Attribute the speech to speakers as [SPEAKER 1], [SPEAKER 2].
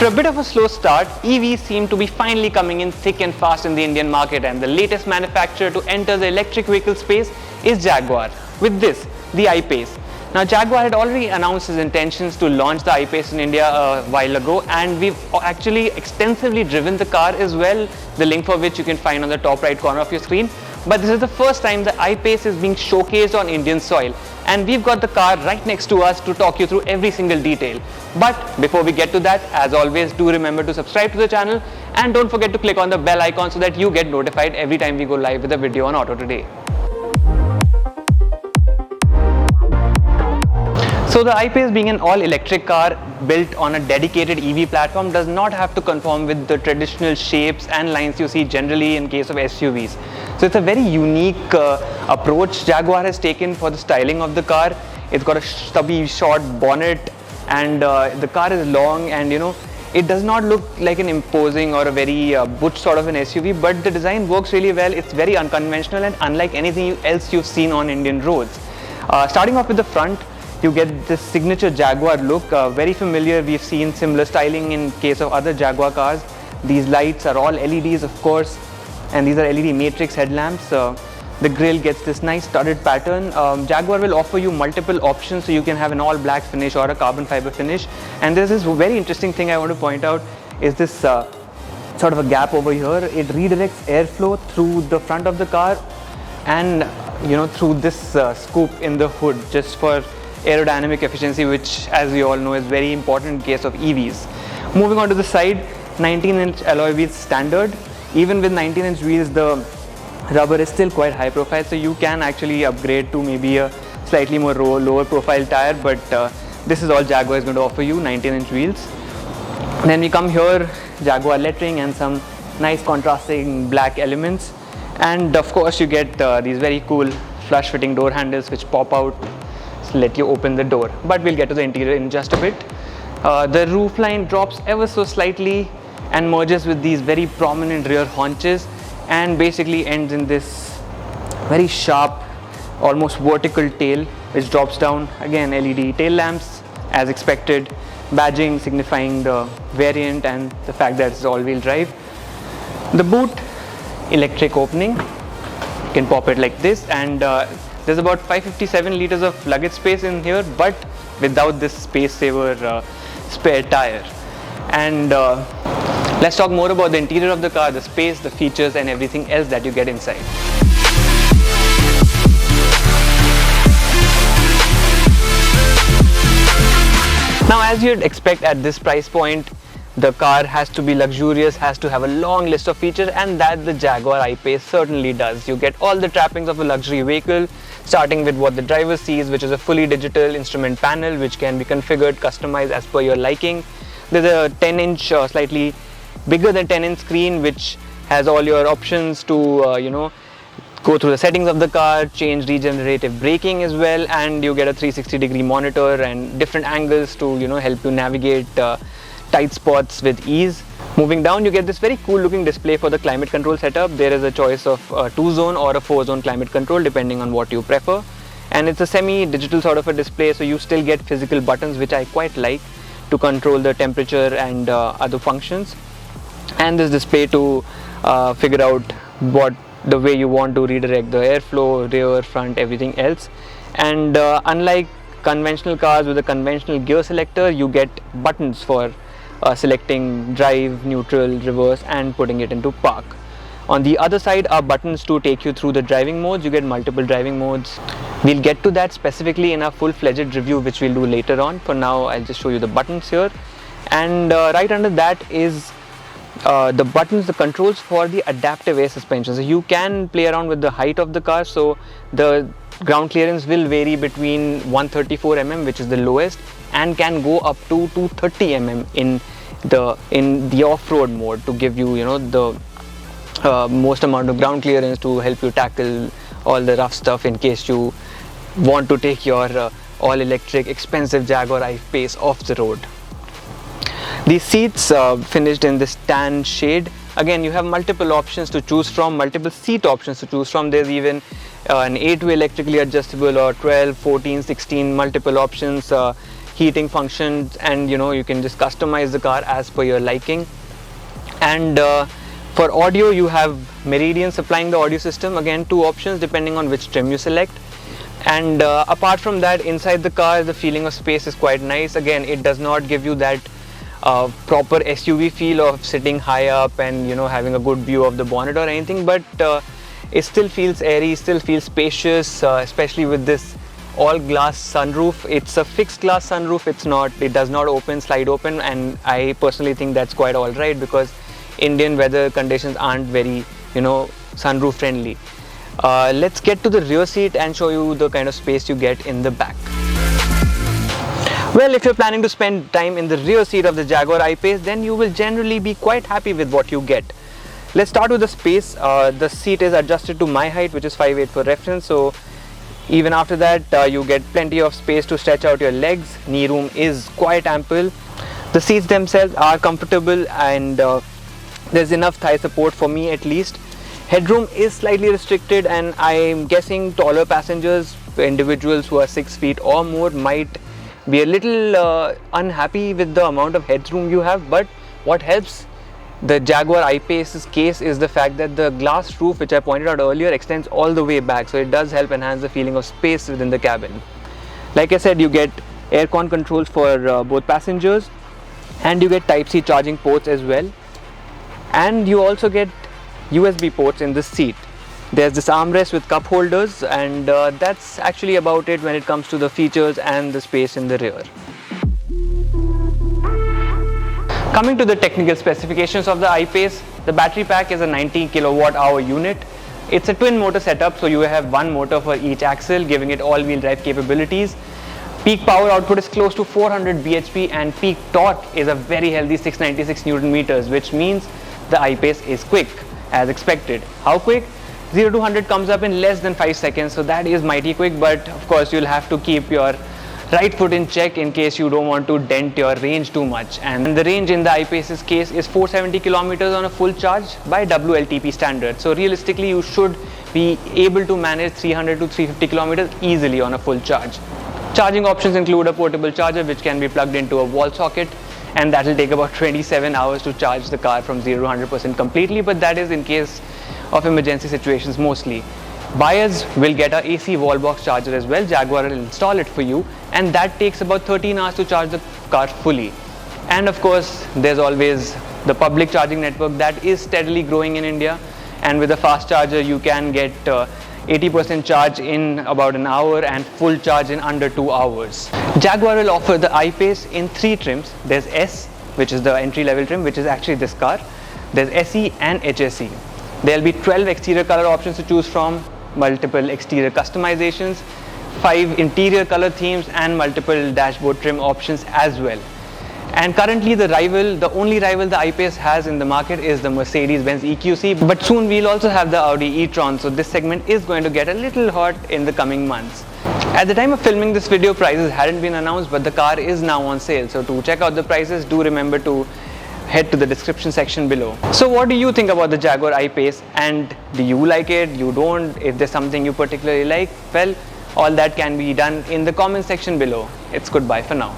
[SPEAKER 1] After a bit of a slow start, EVs seem to be finally coming in thick and fast in the Indian market, and the latest manufacturer to enter the electric vehicle space is Jaguar, with this, the I-Pace. Now Jaguar had already announced his intentions to launch the I-Pace in India a while ago, and we've actually extensively driven the car as well, the link for which you can find on the top right corner of your screen. But this is the first time the I-Pace is being showcased on Indian soil, and we've got the car right next to us to talk you through every single detail. But before we get to that, as always, do remember to subscribe to the channel and don't forget to click on the bell icon so that you get notified every time we go live with a video on AutoToday. So the I-Pace, being an all-electric car built on a dedicated EV platform, does not have to conform with the traditional shapes and lines you see generally in case of SUVs. So it's a very unique approach Jaguar has taken for the styling of the car. It's got a stubby short bonnet, and the car is long, and it does not look like an imposing or a very butch sort of an SUV, but the design works really well. It's very unconventional and unlike anything else you've seen on Indian roads. Starting off with the front, you get this signature Jaguar look, very familiar. We've seen similar styling in case of other Jaguar cars. These lights are all LEDs, of course, and these are LED matrix headlamps. The grille gets this nice studded pattern. Jaguar will offer you multiple options, so you can have an all black finish or a carbon fiber finish. And there's this very interesting thing I want to point out, is this sort of a gap over here. It redirects airflow through the front of the car and through this scoop in the hood, just for aerodynamic efficiency, which, as we all know, is very important in case of EVs. Moving on to the side, 19-inch alloy wheels standard. Even with 19-inch wheels, the rubber is still quite high profile, so you can actually upgrade to maybe a slightly more lower profile tire, but this is all Jaguar is going to offer you, 19-inch wheels. Then we come here, Jaguar lettering and some nice contrasting black elements, and of course you get these very cool flush fitting door handles which pop out, let you open the door. But we'll get to the interior in just a bit. The roofline drops ever so slightly and merges with these very prominent rear haunches, and basically ends in this very sharp, almost vertical tail which drops down. Again, LED tail lamps as expected, badging signifying the variant and the fact that it's all-wheel drive. The boot, electric opening, you can pop it like this, and there's about 557 liters of luggage space in here, but without this space saver spare tire. And let's talk more about the interior of the car, the space, the features and everything else that you get inside. Now, as you'd expect at this price point, the car has to be luxurious, has to have a long list of features, and that the Jaguar I-Pace certainly does. You get all the trappings of a luxury vehicle, starting with what the driver sees, which is a fully digital instrument panel which can be configured, customized as per your liking. There's a 10-inch, slightly bigger than 10-inch screen which has all your options to go through the settings of the car, change regenerative braking as well, and you get a 360-degree monitor and different angles to help you navigate tight spots with ease. Moving down, you get this very cool looking display for the climate control setup. There is a choice of a 2-zone or a 4-zone climate control depending on what you prefer, and it's a semi-digital sort of a display, so you still get physical buttons which I quite like to control the temperature and other functions, and this display to figure out the way you want to redirect the airflow, rear, front, everything else. And unlike conventional cars with a conventional gear selector, you get buttons for selecting drive, neutral, reverse and putting it into park. On the other side are buttons to take you through the driving modes. You get multiple driving modes. We'll get to that specifically in a full-fledged review which we'll do later on. For now, I'll just show you the buttons here, and right under that is the buttons, the controls for the adaptive air suspension. So you can play around with the height of the car, so the ground clearance will vary between 134 mm, which is the lowest, and can go up to 230 mm in the off-road mode to give you the most amount of ground clearance to help you tackle all the rough stuff in case you want to take your all-electric expensive Jaguar I-Pace off the road. These seats finished in this tan shade. Again, you have multiple options to choose from, multiple seat options to choose from. There's even an 8-way electrically adjustable or 12, 14, 16, multiple options. heating functions, and you can just customize the car as per your liking. And for audio, you have Meridian supplying the audio system. Again, 2 options depending on which trim you select. And apart from that, inside the car, the feeling of space is quite nice. Again, it does not give you that proper SUV feel of sitting high up and having a good view of the bonnet or anything, but it still feels airy, still feels spacious, especially with this all glass sunroof. It's a fixed glass sunroof. It does not slide open, and I personally think that's quite all right, because Indian weather conditions aren't very sunroof friendly. Let's get to the rear seat and show you the kind of space you get in the back. Well, if you're planning to spend time in the rear seat of the Jaguar I-Pace, then you will generally be quite happy with what you get. Let's start with the space. The seat is adjusted to my height, which is 5'8" for reference, so even after that you get plenty of space to stretch out your legs. Knee room is quite ample. The seats themselves are comfortable, and there's enough thigh support for me at least. Headroom is slightly restricted, and I'm guessing taller passengers, individuals who are 6 feet or more, might be a little unhappy with the amount of headroom you have. But what helps the Jaguar I-Pace's case is the fact that the glass roof, which I pointed out earlier, extends all the way back, so it does help enhance the feeling of space within the cabin. Like I said, you get aircon controls for both passengers, and you get Type-C charging ports as well, and you also get USB ports in this seat. There's this armrest with cup holders, and that's actually about it when it comes to the features and the space in the rear. Coming to the technical specifications of the I-Pace, the battery pack is a 90 kilowatt-hour unit. It's a twin motor setup, so you have one motor for each axle, giving it all-wheel drive capabilities. Peak power output is close to 400 bhp, and peak torque is a very healthy 696 Newton meters, which means the I-Pace is quick, as expected. How quick? 0 to 100 comes up in less than 5 seconds, so that is mighty quick, but of course you'll have to keep your right foot in check in case you don't want to dent your range too much. And the range in the I-Pace's case is 470 kilometers on a full charge by WLTP standard. So realistically, you should be able to manage 300 to 350 kilometers easily on a full charge. Charging options include a portable charger which can be plugged into a wall socket, and that will take about 27 hours to charge the car from 0 to 100% completely, but that is in case of emergency situations mostly. Buyers will get a AC wall box charger as well. Jaguar will install it for you, and that takes about 13 hours to charge the car fully. And of course, there's always the public charging network that is steadily growing in India, and with a fast charger you can get 80% charge in about an hour and full charge in under 2 hours. Jaguar will offer the I-Pace in 3 trims. There's S, which is the entry level trim, which is actually this car. There's SE and HSE. There'll be 12 exterior color options to choose from, multiple exterior customizations, 5 interior color themes, and multiple dashboard trim options as well. And currently the only rival the I-Pace has in the market is the Mercedes-Benz EQC, but soon we'll also have the Audi e-tron, so this segment is going to get a little hot in the coming months. At the time of filming this video, prices hadn't been announced, but the car is now on sale, so to check out the prices, do remember to head to the description section below. So what do you think about the Jaguar I-Pace, and do you like it, you don't? If there's something you particularly like, well, all that can be done in the comment section below. It's goodbye for now.